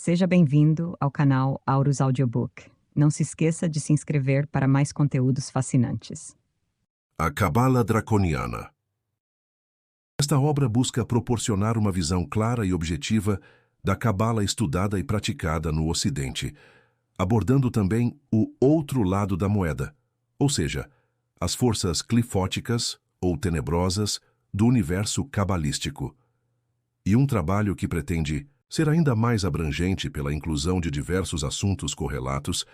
Seja bem-vindo ao canal Aurus Audiobook. Não se esqueça de se inscrever para mais conteúdos fascinantes. A Cabala Draconiana. Esta obra busca proporcionar uma visão clara e objetiva da Cabala estudada e praticada no Ocidente, abordando também o outro lado da moeda, ou seja, as forças clifóticas ou tenebrosas do universo cabalístico. E um trabalho que pretende ser ainda mais abrangente pela inclusão de diversos assuntos correlatos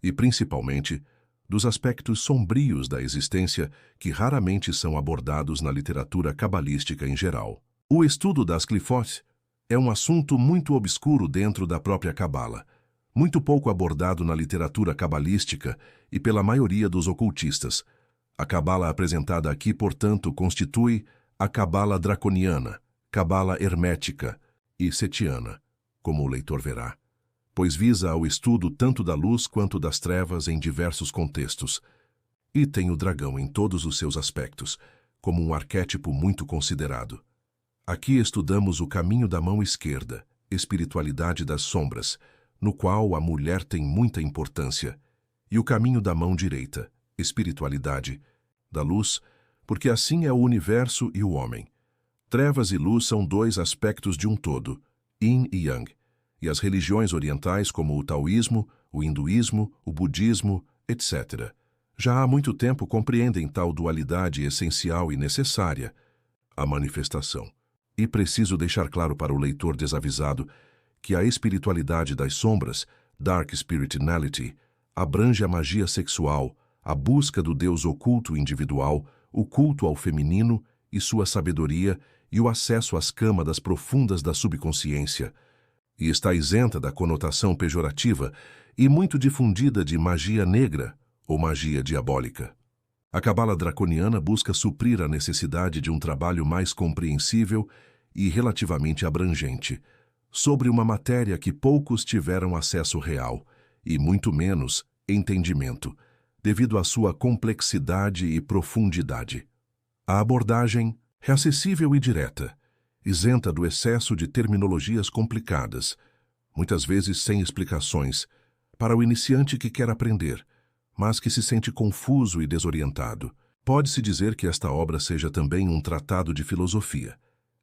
e, principalmente, dos aspectos sombrios da existência que raramente são abordados na literatura cabalística em geral. O estudo das Clifot é um assunto muito obscuro dentro da própria Cabala, muito pouco abordado na literatura cabalística e pela maioria dos ocultistas. A Cabala apresentada aqui, portanto, constitui a Cabala draconiana, Cabala hermética e setiana, como o leitor verá, pois visa ao estudo tanto da luz quanto das trevas em diversos contextos, e tem o dragão em todos os seus aspectos, como um arquétipo muito considerado. Aqui estudamos o caminho da mão esquerda, espiritualidade das sombras, no qual a mulher tem muita importância, e o caminho da mão direita, espiritualidade da luz, porque assim é o universo e o homem. Trevas e luz são dois aspectos de um todo, yin e yang, e as religiões orientais como o taoísmo, o hinduísmo, o budismo, etc., já há muito tempo compreendem tal dualidade essencial e necessária, a manifestação. E preciso deixar claro para o leitor desavisado que a espiritualidade das sombras, Dark Spirituality, abrange a magia sexual, a busca do Deus oculto individual, o culto ao feminino e sua sabedoria e o acesso às câmaras profundas da subconsciência, e está isenta da conotação pejorativa e muito difundida de magia negra ou magia diabólica. A Cabala draconiana busca suprir a necessidade de um trabalho mais compreensível e relativamente abrangente, sobre uma matéria que poucos tiveram acesso real, e muito menos entendimento, devido à sua complexidade e profundidade. A abordagem é acessível e direta, isenta do excesso de terminologias complicadas, muitas vezes sem explicações, para o iniciante que quer aprender, mas que se sente confuso e desorientado. Pode-se dizer que esta obra seja também um tratado de filosofia,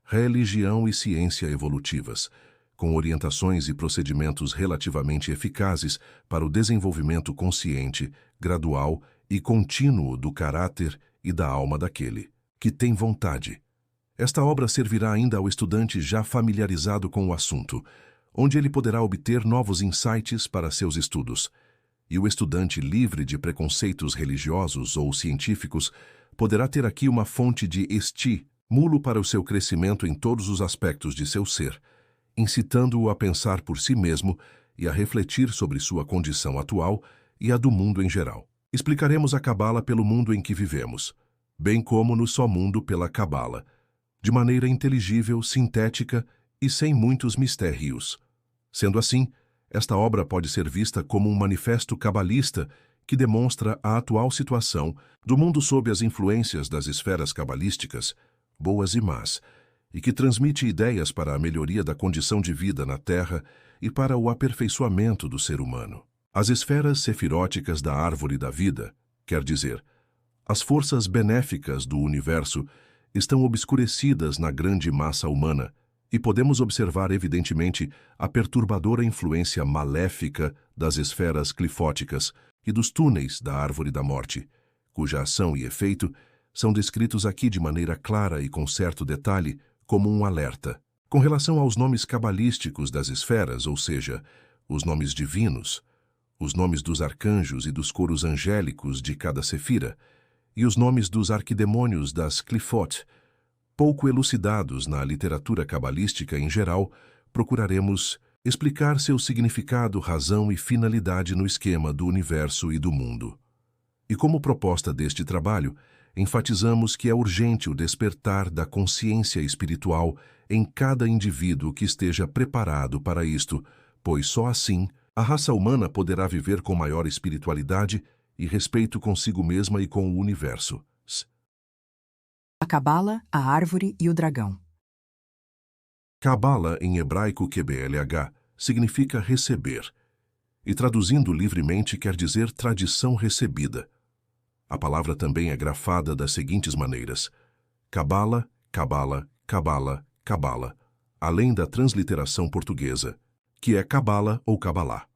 religião e ciência evolutivas, com orientações e procedimentos relativamente eficazes para o desenvolvimento consciente, gradual e contínuo do caráter e da alma daquele que tem vontade. Esta obra servirá ainda ao estudante já familiarizado com o assunto, onde ele poderá obter novos insights para seus estudos, e o estudante livre de preconceitos religiosos ou científicos poderá ter aqui uma fonte de estímulo para o seu crescimento em todos os aspectos de seu ser, incitando-o a pensar por si mesmo e a refletir sobre sua condição atual e a do mundo em geral. Explicaremos a Cabala pelo mundo em que vivemos, bem como no só mundo pela Cabala, de maneira inteligível, sintética e sem muitos mistérios. Sendo assim, esta obra pode ser vista como um manifesto cabalista que demonstra a atual situação do mundo sob as influências das esferas cabalísticas, boas e más, e que transmite ideias para a melhoria da condição de vida na Terra e para o aperfeiçoamento do ser humano. As esferas sefiróticas da árvore da vida, quer dizer, as forças benéficas do universo, estão obscurecidas na grande massa humana e podemos observar evidentemente a perturbadora influência maléfica das esferas clifóticas e dos túneis da árvore da morte, cuja ação e efeito são descritos aqui de maneira clara e com certo detalhe como um alerta. Com relação aos nomes cabalísticos das esferas, ou seja, os nomes divinos, os nomes dos arcanjos e dos coros angélicos de cada sefira, e os nomes dos arquidemônios das Clifot, pouco elucidados na literatura cabalística em geral, procuraremos explicar seu significado, razão e finalidade no esquema do universo e do mundo. E como proposta deste trabalho, enfatizamos que é urgente o despertar da consciência espiritual em cada indivíduo que esteja preparado para isto, pois só assim a raça humana poderá viver com maior espiritualidade e respeito consigo mesma e com o universo. A Cabala, a árvore e o dragão. Cabala, em hebraico QBLH, significa receber, e traduzindo livremente quer dizer tradição recebida. A palavra também é grafada das seguintes maneiras: Cabala, Cabala, Cabala, Cabala, além da transliteração portuguesa, que é Cabala ou Cabalá.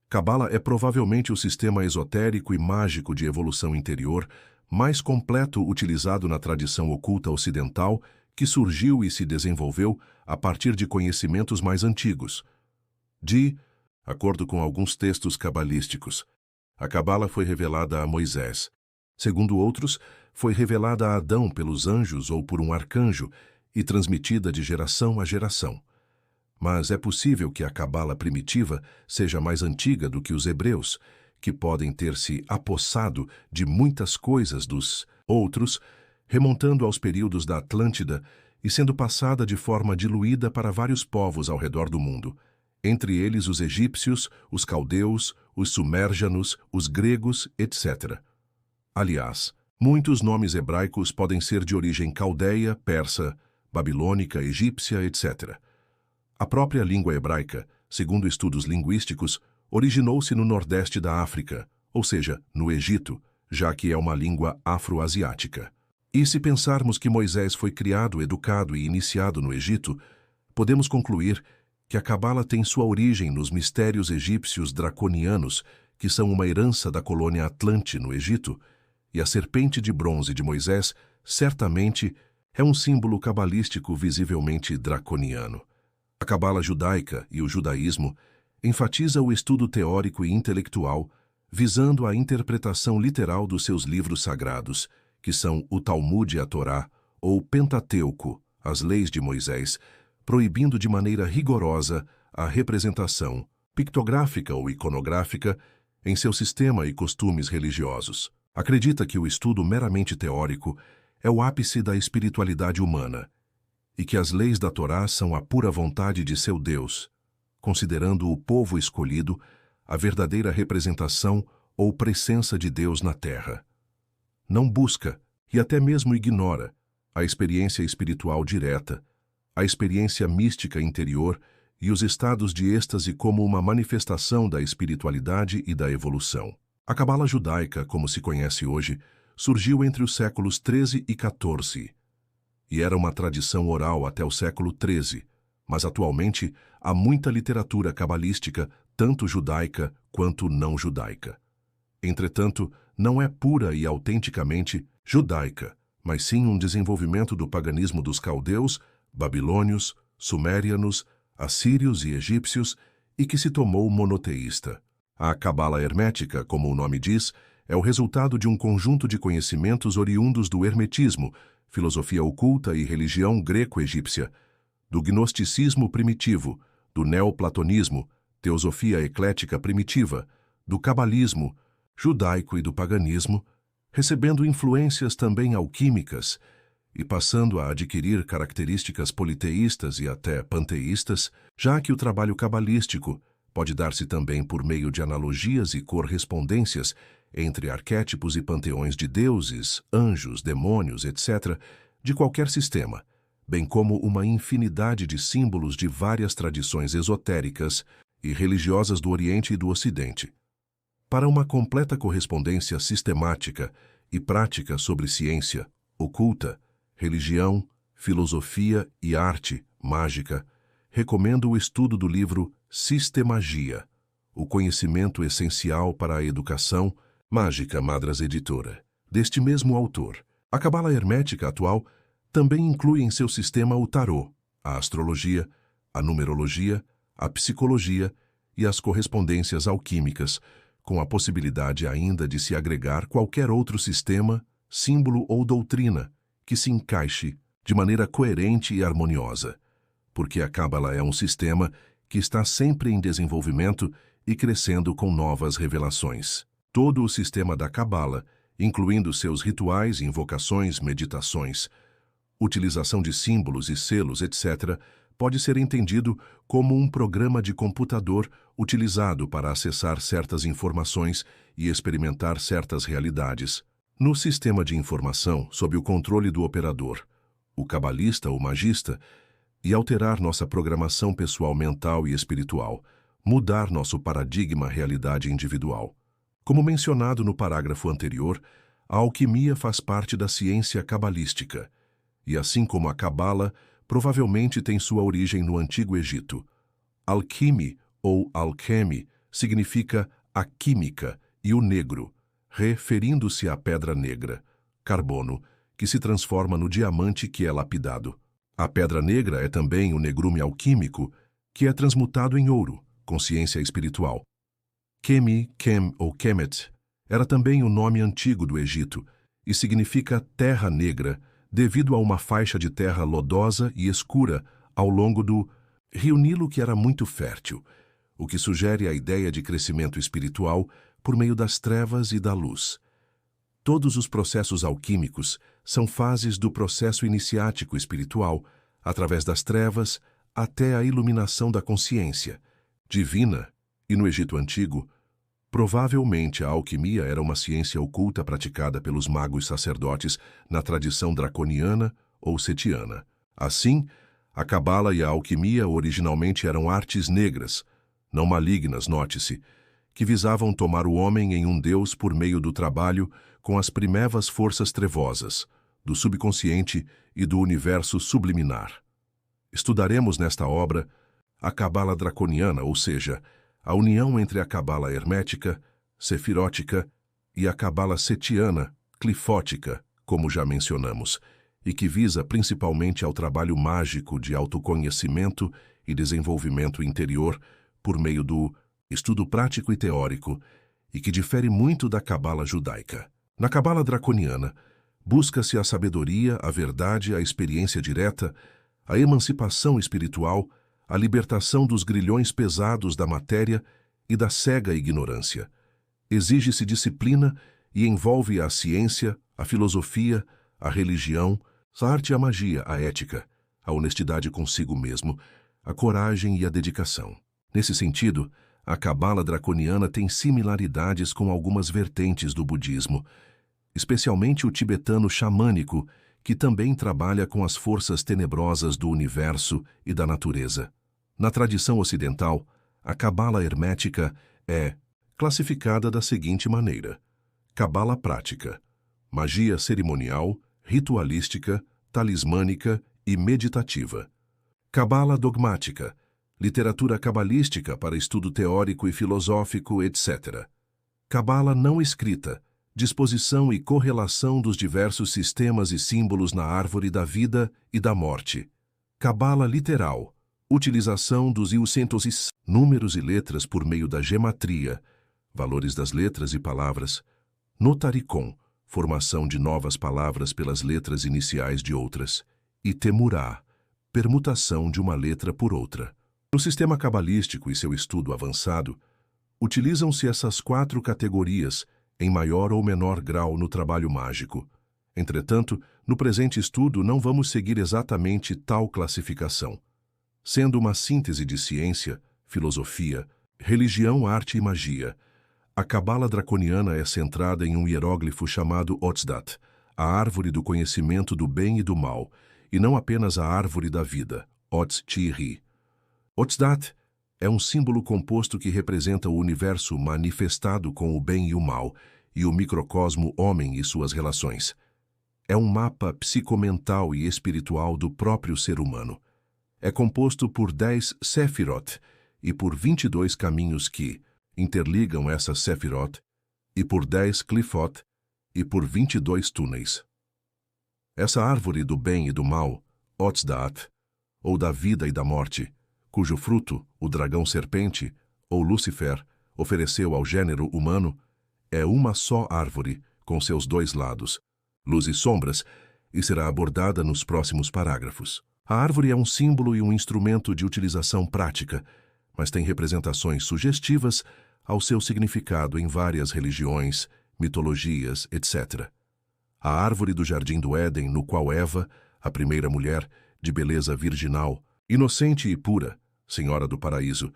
Cabala é provavelmente o sistema esotérico e mágico de evolução interior mais completo utilizado na tradição oculta ocidental, que surgiu e se desenvolveu a partir de conhecimentos mais antigos. De acordo com alguns textos cabalísticos, a Cabala foi revelada a Moisés. Segundo outros, foi revelada a Adão pelos anjos ou por um arcanjo e transmitida de geração a geração. Mas é possível que a Cabala primitiva seja mais antiga do que os hebreus, que podem ter se apossado de muitas coisas dos outros, remontando aos períodos da Atlântida e sendo passada de forma diluída para vários povos ao redor do mundo, entre eles os egípcios, os caldeus, os sumérgianos, os gregos, etc. Aliás, muitos nomes hebraicos podem ser de origem caldeia, persa, babilônica, egípcia, etc. A própria língua hebraica, segundo estudos linguísticos, originou-se no nordeste da África, ou seja, no Egito, já que é uma língua afro-asiática. E se pensarmos que Moisés foi criado, educado e iniciado no Egito, podemos concluir que a Cabala tem sua origem nos mistérios egípcios draconianos, que são uma herança da colônia Atlante no Egito, e a serpente de bronze de Moisés, certamente, é um símbolo cabalístico visivelmente draconiano. A Cabala judaica e o judaísmo enfatiza o estudo teórico e intelectual, visando a interpretação literal dos seus livros sagrados, que são o Talmud e a Torá, ou Pentateuco, as leis de Moisés, proibindo de maneira rigorosa a representação, pictográfica ou iconográfica, em seu sistema e costumes religiosos. Acredita que o estudo meramente teórico é o ápice da espiritualidade humana, e que as leis da Torá são a pura vontade de seu Deus, considerando o povo escolhido a verdadeira representação ou presença de Deus na Terra. Não busca, e até mesmo ignora, a experiência espiritual direta, a experiência mística interior e os estados de êxtase como uma manifestação da espiritualidade e da evolução. A Cabala judaica, como se conhece hoje, surgiu entre os séculos XIII e XIV, e era uma tradição oral até o século XIII, mas atualmente há muita literatura cabalística, tanto judaica quanto não judaica. Entretanto, não é pura e autenticamente judaica, mas sim um desenvolvimento do paganismo dos caldeus, babilônios, sumérianos, assírios e egípcios, e que se tomou monoteísta. A Cabala hermética, como o nome diz, é o resultado de um conjunto de conhecimentos oriundos do hermetismo, filosofia oculta e religião greco-egípcia, do gnosticismo primitivo, do neoplatonismo, teosofia eclética primitiva, do cabalismo, judaico e do paganismo, recebendo influências também alquímicas e passando a adquirir características politeístas e até panteístas, já que o trabalho cabalístico pode dar-se também por meio de analogias e correspondências entre arquétipos e panteões de deuses, anjos, demônios, etc., de qualquer sistema, bem como uma infinidade de símbolos de várias tradições esotéricas e religiosas do Oriente e do Ocidente. Para uma completa correspondência sistemática e prática sobre ciência, oculta, religião, filosofia e arte, mágica, recomendo o estudo do livro Sistemagia, o conhecimento essencial para a educação, Mágica Madras Editora, deste mesmo autor. A Cabala hermética atual também inclui em seu sistema o tarô, a astrologia, a numerologia, a psicologia e as correspondências alquímicas, com a possibilidade ainda de se agregar qualquer outro sistema, símbolo ou doutrina que se encaixe de maneira coerente e harmoniosa, porque a Cabala é um sistema que está sempre em desenvolvimento e crescendo com novas revelações. Todo o sistema da Cabala, incluindo seus rituais, invocações, meditações, utilização de símbolos e selos, etc., pode ser entendido como um programa de computador utilizado para acessar certas informações e experimentar certas realidades. No sistema de informação, sob o controle do operador, o cabalista ou magista, e alterar nossa programação pessoal mental e espiritual, mudar nosso paradigma realidade individual. Como mencionado no parágrafo anterior, a alquimia faz parte da ciência cabalística, e assim como a cabala, provavelmente tem sua origem no Antigo Egito. Alquime ou alqueme significa a química e o negro, referindo-se à pedra negra, carbono, que se transforma no diamante que é lapidado. A pedra negra é também o negrume alquímico, que é transmutado em ouro, consciência espiritual. Kemi, Kem ou Kemet era também o nome antigo do Egito e significa terra negra, devido a uma faixa de terra lodosa e escura ao longo do rio Nilo, que era muito fértil, o que sugere a ideia de crescimento espiritual por meio das trevas e da luz. Todos os processos alquímicos são fases do processo iniciático espiritual, através das trevas até a iluminação da consciência divina, e no Egito Antigo, provavelmente a alquimia era uma ciência oculta praticada pelos magos sacerdotes na tradição draconiana ou setiana. Assim, a cabala e a alquimia originalmente eram artes negras, não malignas, note-se, que visavam tomar o homem em um deus por meio do trabalho com as primevas forças trevosas, do subconsciente e do universo subliminar. Estudaremos nesta obra a cabala draconiana, ou seja, a união entre a cabala hermética, sefirótica, e a cabala setiana, clifótica, como já mencionamos, e que visa principalmente ao trabalho mágico de autoconhecimento e desenvolvimento interior por meio do estudo prático e teórico, e que difere muito da cabala judaica. Na cabala draconiana, busca-se a sabedoria, a verdade, a experiência direta, a emancipação espiritual, a libertação dos grilhões pesados da matéria e da cega ignorância. Exige-se disciplina e envolve a ciência, a filosofia, a religião, a arte e a magia, a ética, a honestidade consigo mesmo, a coragem e a dedicação. Nesse sentido, a cabala draconiana tem similaridades com algumas vertentes do budismo, especialmente o tibetano xamânico, que também trabalha com as forças tenebrosas do universo e da natureza. Na tradição ocidental, a cabala hermética é classificada da seguinte maneira: cabala prática, magia cerimonial, ritualística, talismânica e meditativa. Cabala dogmática, literatura cabalística para estudo teórico e filosófico, etc. Cabala não escrita, disposição e correlação dos diversos sistemas e símbolos na árvore da vida e da morte. Cabala literal, utilização dos iucentos números e letras por meio da gematria, valores das letras e palavras. Notaricon, formação de novas palavras pelas letras iniciais de outras. E temurá, permutação de uma letra por outra. No sistema cabalístico e seu estudo avançado, utilizam-se essas 4 categorias em maior ou menor grau no trabalho mágico. Entretanto, no presente estudo não vamos seguir exatamente tal classificação. Sendo uma síntese de ciência, filosofia, religião, arte e magia, a cabala draconiana é centrada em um hieróglifo chamado Otzdat, a árvore do conhecimento do bem e do mal, e não apenas a árvore da vida, Otz-Tiri. Otzdat é um símbolo composto que representa o universo manifestado com o bem e o mal, e o microcosmo homem e suas relações. É um mapa psicomental e espiritual do próprio ser humano. É composto por 10 Sefirot e por 22 caminhos que interligam essas Sefirot, e por 10 Clifot e por 22 túneis. Essa árvore do bem e do mal, Otzdat, ou da vida e da morte, cujo fruto, o dragão-serpente, ou Lúcifer, ofereceu ao gênero humano, é uma só árvore, com seus 2 lados, luz e sombras, e será abordada nos próximos parágrafos. A árvore é um símbolo e um instrumento de utilização prática, mas tem representações sugestivas ao seu significado em várias religiões, mitologias, etc. A árvore do Jardim do Éden, no qual Eva, a primeira mulher, de beleza virginal, inocente e pura, senhora do paraíso,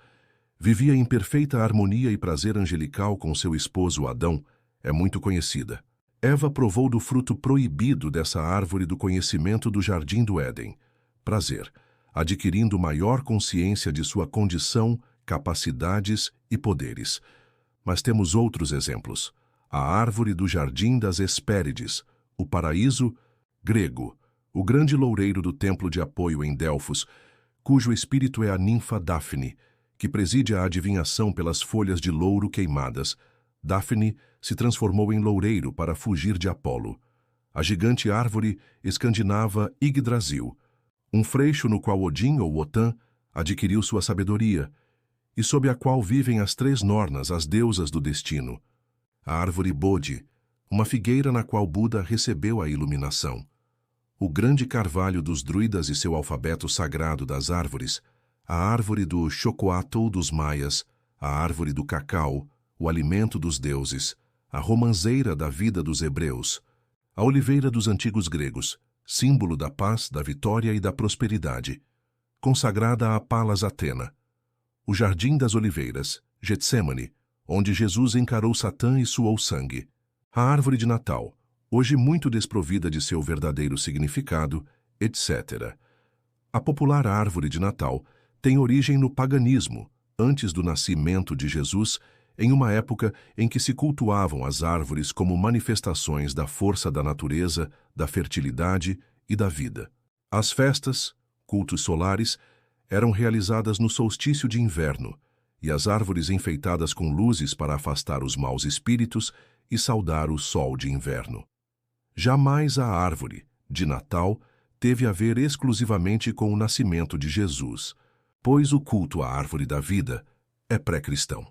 vivia em perfeita harmonia e prazer angelical com seu esposo Adão, é muito conhecida. Eva provou do fruto proibido dessa árvore do conhecimento do Jardim do Éden, prazer, adquirindo maior consciência de sua condição, capacidades e poderes. Mas temos outros exemplos. A árvore do Jardim das Hespérides, o paraíso grego, o grande loureiro do templo de Apoio em Delfos, cujo espírito é a ninfa Dáfne, que preside a adivinhação pelas folhas de louro queimadas. Dáfne se transformou em loureiro para fugir de Apolo. A gigante árvore escandinava Yggdrasil, um freixo no qual Odin ou Wotan adquiriu sua sabedoria, e sob a qual vivem as três Nornas, as deusas do destino. A árvore Bodhi, uma figueira na qual Buda recebeu a iluminação. O grande carvalho dos druidas e seu alfabeto sagrado das árvores, a árvore do Xocoatl dos maias, a árvore do cacau, o alimento dos deuses, a romanceira da vida dos hebreus, a oliveira dos antigos gregos, símbolo da paz, da vitória e da prosperidade, consagrada a Palas Atena, o Jardim das Oliveiras, Getsêmani, onde Jesus encarou Satã e suou sangue, a árvore de Natal, hoje muito desprovida de seu verdadeiro significado, etc. A popular árvore de Natal tem origem no paganismo, antes do nascimento de Jesus, em uma época em que se cultuavam as árvores como manifestações da força da natureza, da fertilidade e da vida. As festas, cultos solares, eram realizadas no solstício de inverno, e as árvores enfeitadas com luzes para afastar os maus espíritos e saudar o sol de inverno. Jamais a árvore, de Natal, teve a ver exclusivamente com o nascimento de Jesus, pois o culto à árvore da vida é pré-cristão.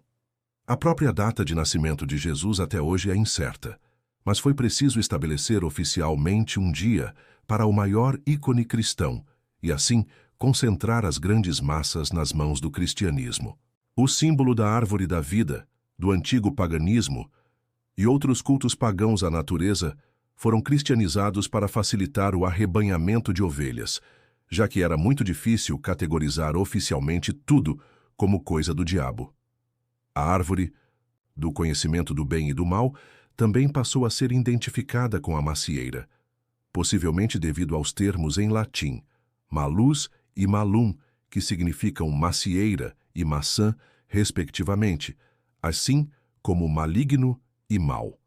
A própria data de nascimento de Jesus até hoje é incerta, mas foi preciso estabelecer oficialmente um dia para o maior ícone cristão e, assim, concentrar as grandes massas nas mãos do cristianismo. O símbolo da árvore da vida, do antigo paganismo e outros cultos pagãos à natureza foram cristianizados para facilitar o arrebanhamento de ovelhas, já que era muito difícil categorizar oficialmente tudo como coisa do diabo. A árvore do conhecimento do bem e do mal também passou a ser identificada com a macieira, possivelmente devido aos termos em latim, malus e malum, que significam macieira e maçã, respectivamente, assim como maligno e mal.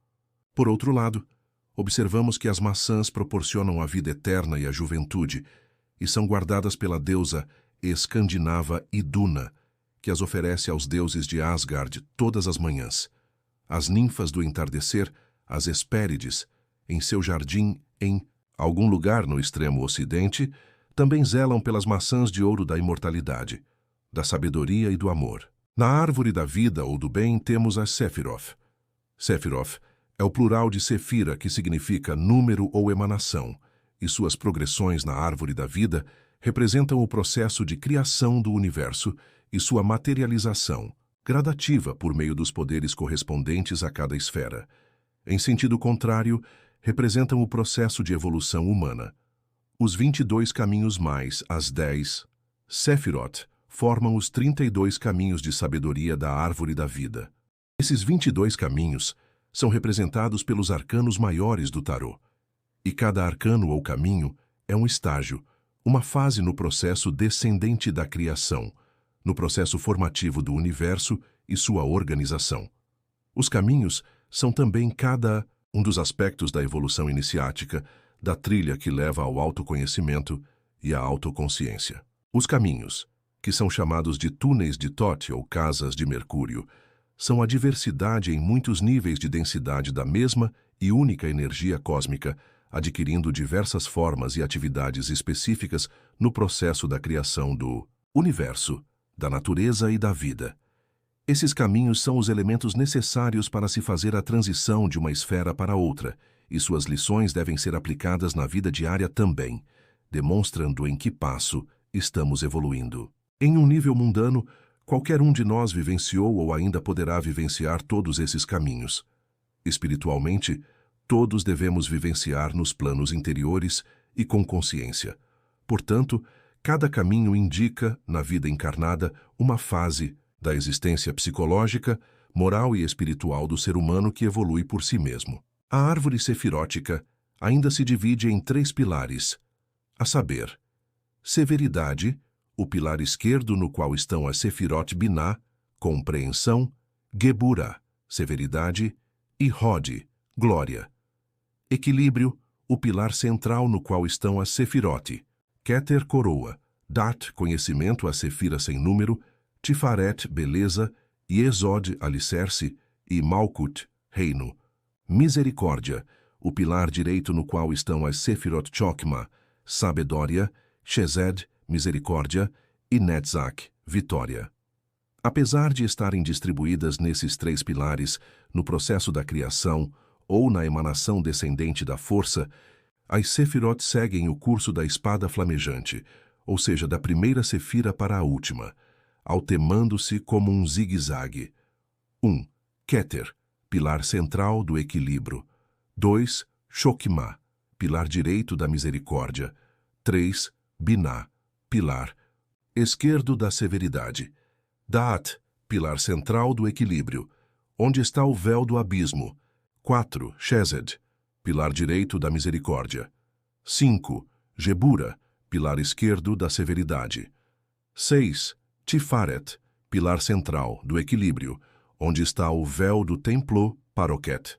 Por outro lado, observamos que as maçãs proporcionam a vida eterna e a juventude, e são guardadas pela deusa escandinava Iduna, que as oferece aos deuses de Asgard todas as manhãs. As ninfas do entardecer, as Hespérides, em seu jardim em algum lugar no extremo ocidente, também zelam pelas maçãs de ouro da imortalidade, da sabedoria e do amor. Na árvore da vida ou do bem temos as Sephiroth. Sephiroth é o plural de Sefira, que significa número ou emanação, e suas progressões na árvore da vida representam o processo de criação do universo e sua materialização, gradativa por meio dos poderes correspondentes a cada esfera. Em sentido contrário, representam o processo de evolução humana. Os 22 caminhos mais as 10 Sephiroth formam os 32 caminhos de sabedoria da árvore da vida. Esses 22 caminhos são representados pelos arcanos maiores do tarô, e cada arcano ou caminho é um estágio, uma fase no processo descendente da criação, no processo formativo do universo e sua organização. Os caminhos são também cada um dos aspectos da evolução iniciática, da trilha que leva ao autoconhecimento e à autoconsciência. Os caminhos, que são chamados de túneis de Thoth ou casas de Mercúrio, são a diversidade em muitos níveis de densidade da mesma e única energia cósmica, adquirindo diversas formas e atividades específicas no processo da criação do universo, da natureza e da vida. Esses caminhos são os elementos necessários para se fazer a transição de uma esfera para outra, e suas lições devem ser aplicadas na vida diária também, demonstrando em que passo estamos evoluindo. Em um nível mundano, qualquer um de nós vivenciou ou ainda poderá vivenciar todos esses caminhos. Espiritualmente, todos devemos vivenciar nos planos interiores e com consciência. Portanto, cada caminho indica, na vida encarnada, uma fase da existência psicológica, moral e espiritual do ser humano que evolui por si mesmo. A árvore sefirótica ainda se divide em 3 pilares, a saber, severidade, o pilar esquerdo no qual estão as Sefirot Binah, compreensão, Geburah, severidade, e Hod, glória. Equilíbrio, o pilar central no qual estão as Sefirot, Keter, coroa, Dat, conhecimento, a Sefira sem número, Tifaret, beleza, Yesod, alicerce, e Malkut, reino. Misericórdia, o pilar direito no qual estão as Sefirot Chokmah, sabedoria, Chesed, misericórdia, e Netzach, vitória. Apesar de estarem distribuídas nesses três pilares, no processo da criação ou na emanação descendente da força, as Sefirot seguem o curso da espada flamejante, ou seja, da primeira Sefira para a última, altemando-se como um zigue-zague. 1. Keter, pilar central do equilíbrio. 2. Chokmah, pilar direito da misericórdia. 3. Binah, pilar esquerdo da severidade. Daat, pilar central do equilíbrio, onde está o véu do abismo. 4. Chesed, pilar direito da misericórdia. 5. Geburah, pilar esquerdo da severidade. 6. Tifaret, pilar central do equilíbrio, onde está o véu do templo Paroquet.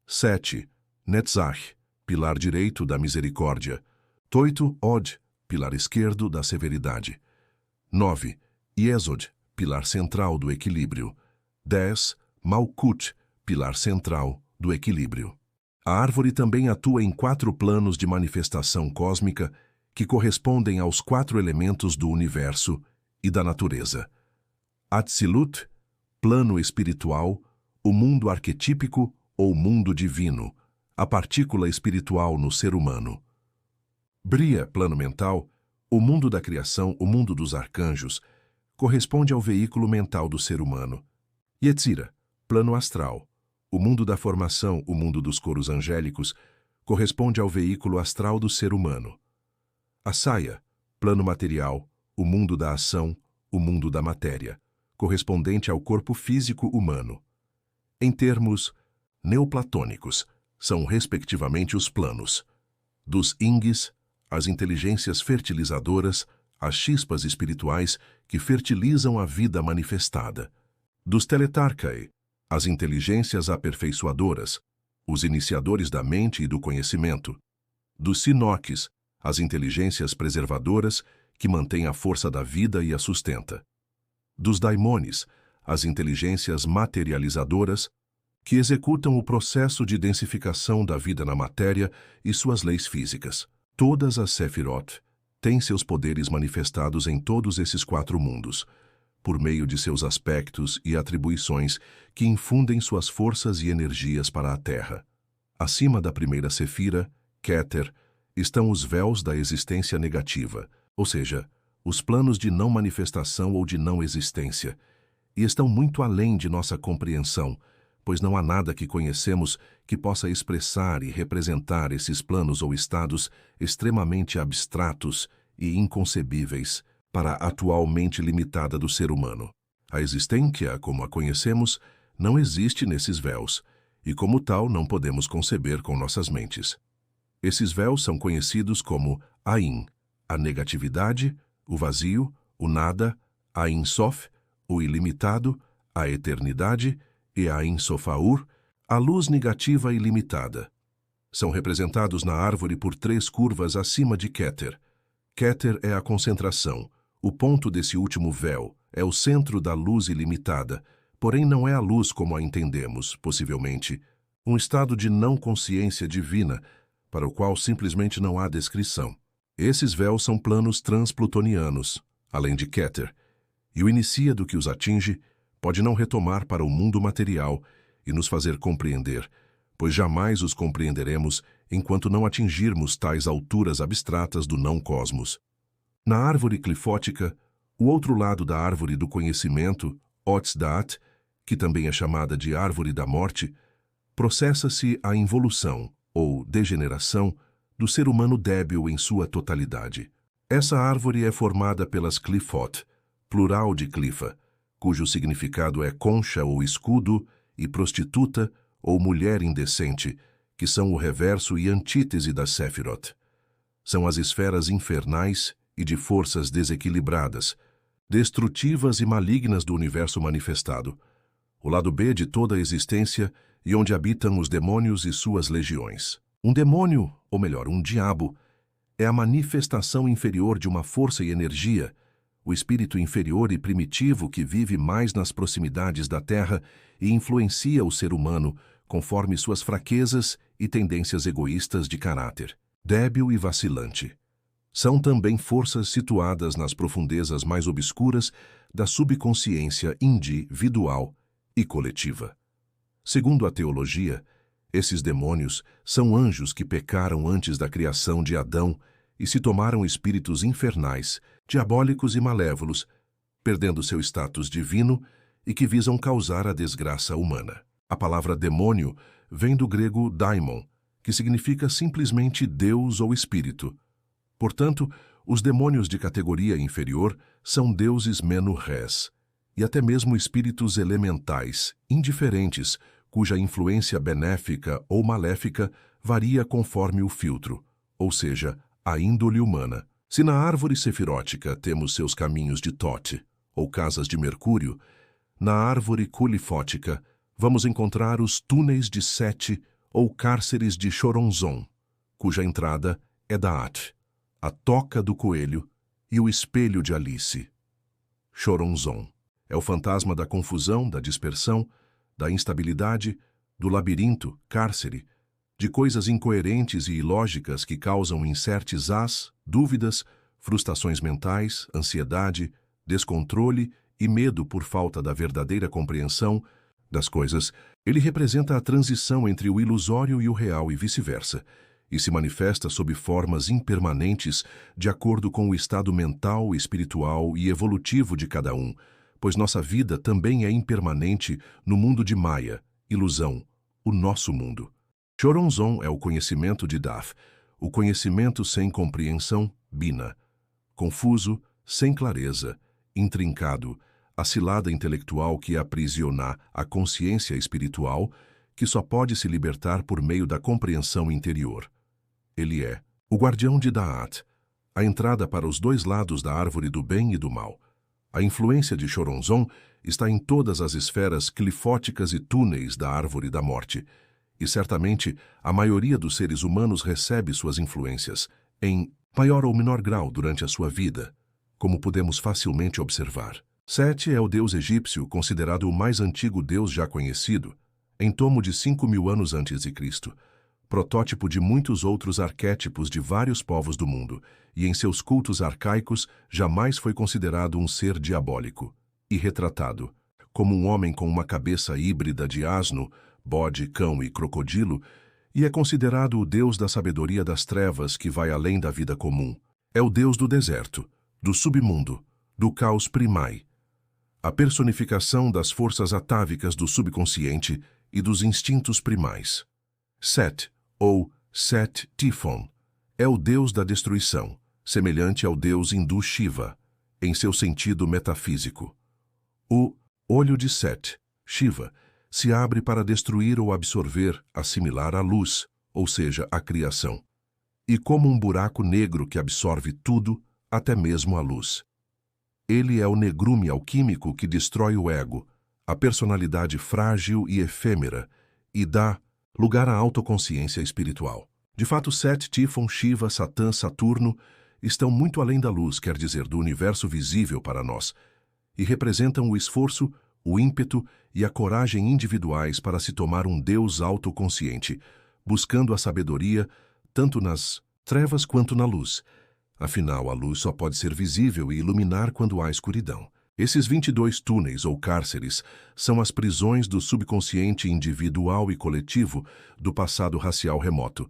7. Netzach, pilar direito da misericórdia. 8. Od, pilar esquerdo da severidade. 9. Yesod, pilar central do equilíbrio. 10. Malkut, pilar central do equilíbrio. A árvore também atua em 4 planos de manifestação cósmica que correspondem aos 4 elementos do universo e da natureza. Atzilut, plano espiritual, o mundo arquetípico ou mundo divino, a partícula espiritual no ser humano. Bria, plano mental, o mundo da criação, o mundo dos arcanjos, corresponde ao veículo mental do ser humano. Yetzirah, plano astral, o mundo da formação, o mundo dos coros angélicos, corresponde ao veículo astral do ser humano. Asaya, plano material, o mundo da ação, o mundo da matéria, correspondente ao corpo físico humano. Em termos neoplatônicos, são respectivamente os planos dos Ingues, as inteligências fertilizadoras, as chispas espirituais que fertilizam a vida manifestada. Dos Teletarkai, as inteligências aperfeiçoadoras, os iniciadores da mente e do conhecimento. Dos Sinoques, as inteligências preservadoras que mantêm a força da vida e a sustenta. Dos Daimones, as inteligências materializadoras que executam o processo de densificação da vida na matéria e suas leis físicas. Todas as Sefirot têm seus poderes manifestados em todos esses 4 mundos, por meio de seus aspectos e atribuições que infundem suas forças e energias para a Terra. Acima da primeira Sefira, Keter, estão os véus da existência negativa, ou seja, os planos de não manifestação ou de não existência, e estão muito além de nossa compreensão, pois não há nada que conhecemos que possa expressar e representar esses planos ou estados extremamente abstratos e inconcebíveis para a atual mente limitada do ser humano. A existência, como a conhecemos, não existe nesses véus, e como tal não podemos conceber com nossas mentes. Esses véus são conhecidos como Ain, a negatividade, o vazio, o nada, Ain Sof, o ilimitado, a eternidade, e a Ain Sofaur, a luz negativa ilimitada. São representados na árvore por 3 curvas acima de Keter. Keter é a concentração, o ponto desse último véu, é o centro da luz ilimitada, porém não é a luz como a entendemos, possivelmente, um estado de não consciência divina, para o qual simplesmente não há descrição. Esses véus são planos transplutonianos, além de Keter, e o iniciado que os atinge pode não retomar para o mundo material e nos fazer compreender, pois jamais os compreenderemos enquanto não atingirmos tais alturas abstratas do não-cosmos. Na árvore clifótica, o outro lado da árvore do conhecimento, Otz-Daat, que também é chamada de árvore da morte, processa-se a involução, ou degeneração, do ser humano débil em sua totalidade. Essa árvore é formada pelas clifot, plural de clifa, cujo significado é concha ou escudo, e prostituta ou mulher indecente, que são o reverso e antítese das Sefirot. São as esferas infernais e de forças desequilibradas, destrutivas e malignas do universo manifestado, o lado B de toda a existência e onde habitam os demônios e suas legiões. Um demônio, ou melhor, um diabo, é a manifestação inferior de uma força e energia, o espírito inferior e primitivo que vive mais nas proximidades da Terra e influencia o ser humano conforme suas fraquezas e tendências egoístas de caráter, débil e vacilante. São também forças situadas nas profundezas mais obscuras da subconsciência individual e coletiva. Segundo a teologia, esses demônios são anjos que pecaram antes da criação de Adão e se tomaram espíritos infernais, diabólicos e malévolos, perdendo seu status divino e que visam causar a desgraça humana. A palavra demônio vem do grego daimon, que significa simplesmente Deus ou espírito. Portanto, os demônios de categoria inferior são deuses menu-res, e até mesmo espíritos elementais, indiferentes, cuja influência benéfica ou maléfica varia conforme o filtro, ou seja, a índole humana. Se na árvore sefirótica temos seus caminhos de Thoth, ou casas de Mercúrio, na árvore culifótica vamos encontrar os túneis de Sete ou cárceres de Choronzon, cuja entrada é Da'at, a toca do coelho e o espelho de Alice. Choronzon é o fantasma da confusão, da dispersão, da instabilidade, do labirinto, cárcere, de coisas incoerentes e ilógicas que causam incertezas, dúvidas, frustrações mentais, ansiedade, descontrole e medo por falta da verdadeira compreensão das coisas. Ele representa a transição entre o ilusório e o real e vice-versa, e se manifesta sob formas impermanentes de acordo com o estado mental, espiritual e evolutivo de cada um, pois nossa vida também é impermanente no mundo de Maya, ilusão, o nosso mundo. Choronzon é o conhecimento de Daf, o conhecimento sem compreensão, Bina, confuso, sem clareza, intrincado, a cilada intelectual que aprisiona a consciência espiritual, que só pode se libertar por meio da compreensão interior. Ele é o guardião de Da'at, a entrada para os dois lados da árvore do bem e do mal. A influência de Choronzon está em todas as esferas clifóticas e túneis da árvore da morte, e certamente a maioria dos seres humanos recebe suas influências, em maior ou menor grau durante a sua vida, como podemos facilmente observar. Sete é o deus egípcio considerado o mais antigo deus já conhecido, em torno de 5.000 anos antes de Cristo, protótipo de muitos outros arquétipos de vários povos do mundo, e em seus cultos arcaicos jamais foi considerado um ser diabólico, e retratado como um homem com uma cabeça híbrida de asno, bode, cão e crocodilo, e é considerado o deus da sabedoria das trevas que vai além da vida comum. É o deus do deserto, do submundo, do caos primai, a personificação das forças atávicas do subconsciente e dos instintos primais. Set, ou Set Tifon, é o deus da destruição, semelhante ao deus hindu Shiva, em seu sentido metafísico. O olho de Set, Shiva, se abre para destruir ou absorver, assimilar a luz, ou seja, a criação, e como um buraco negro que absorve tudo, até mesmo a luz. Ele é o negrume alquímico que destrói o ego, a personalidade frágil e efêmera, e dá lugar à autoconsciência espiritual. De fato, Set, Tifon, Shiva, Satã, Saturno estão muito além da luz, quer dizer, do universo visível para nós, e representam o esforço, o ímpeto e a coragem individuais para se tomar um Deus autoconsciente, buscando a sabedoria tanto nas trevas quanto na luz. Afinal, a luz só pode ser visível e iluminar quando há escuridão. Esses 22 túneis ou cárceres são as prisões do subconsciente individual e coletivo do passado racial remoto,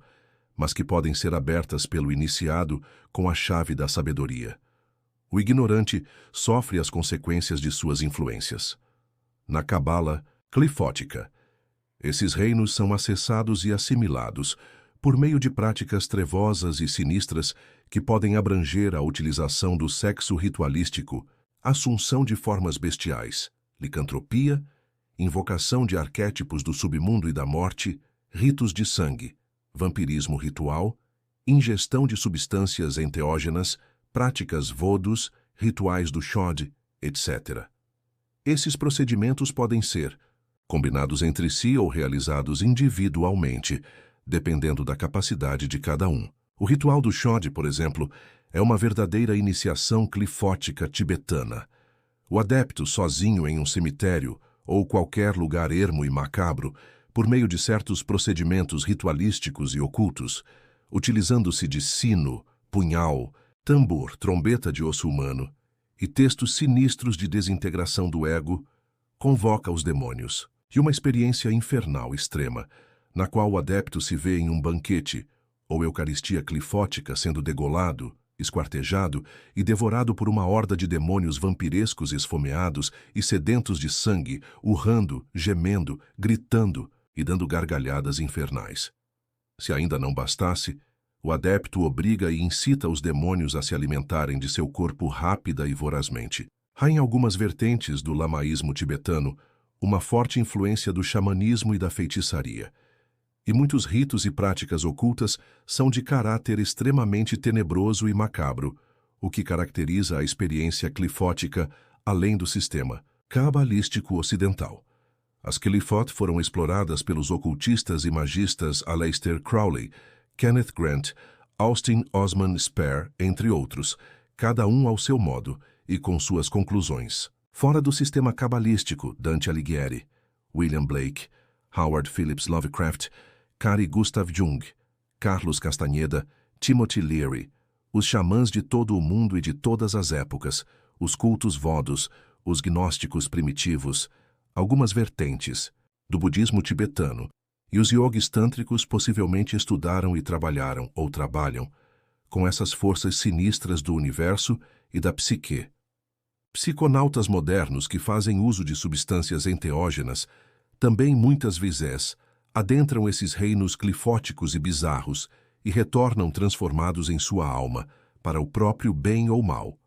mas que podem ser abertas pelo iniciado com a chave da sabedoria. O ignorante sofre as consequências de suas influências. Na Cabala clifótica, esses reinos são acessados e assimilados por meio de práticas trevosas e sinistras que podem abranger a utilização do sexo ritualístico, assunção de formas bestiais, licantropia, invocação de arquétipos do submundo e da morte, ritos de sangue, vampirismo ritual, ingestão de substâncias enteógenas, práticas vodus, rituais do Shod, etc. Esses procedimentos podem ser combinados entre si ou realizados individualmente, dependendo da capacidade de cada um. O ritual do Shod, por exemplo, é uma verdadeira iniciação clifótica tibetana. O adepto, sozinho em um cemitério ou qualquer lugar ermo e macabro, por meio de certos procedimentos ritualísticos e ocultos, utilizando-se de sino, punhal, tambor, trombeta de osso humano e textos sinistros de desintegração do ego, convoca os demônios. E uma experiência infernal extrema, na qual o adepto se vê em um banquete ou eucaristia clifótica sendo degolado, esquartejado e devorado por uma horda de demônios vampirescos esfomeados e sedentos de sangue, urrando, gemendo, gritando e dando gargalhadas infernais. Se ainda não bastasse, o adepto obriga e incita os demônios a se alimentarem de seu corpo rápida e vorazmente. Há em algumas vertentes do lamaísmo tibetano uma forte influência do xamanismo e da feitiçaria. E muitos ritos e práticas ocultas são de caráter extremamente tenebroso e macabro, o que caracteriza a experiência clifótica além do sistema cabalístico ocidental. As clifot foram exploradas pelos ocultistas e magistas Aleister Crowley, Kenneth Grant, Austin Osman Spare, entre outros, cada um ao seu modo e com suas conclusões. Fora do sistema cabalístico, Dante Alighieri, William Blake, Howard Phillips Lovecraft, Carl Gustav Jung, Carlos Castaneda, Timothy Leary, os xamãs de todo o mundo e de todas as épocas, os cultos vodos, os gnósticos primitivos, algumas vertentes do budismo tibetano e os yogis tântricos possivelmente estudaram e trabalharam ou trabalham com essas forças sinistras do universo e da psique. Psiconautas modernos que fazem uso de substâncias enteógenas, também muitas vezes, adentram esses reinos clifóticos e bizarros e retornam transformados em sua alma, para o próprio bem ou mal.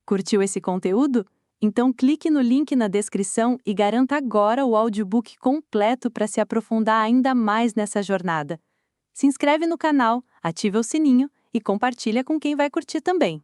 Curtiu esse conteúdo? Então clique no link na descrição e garanta agora o audiobook completo para se aprofundar ainda mais nessa jornada. Se inscreve no canal, ativa o sininho e compartilha com quem vai curtir também.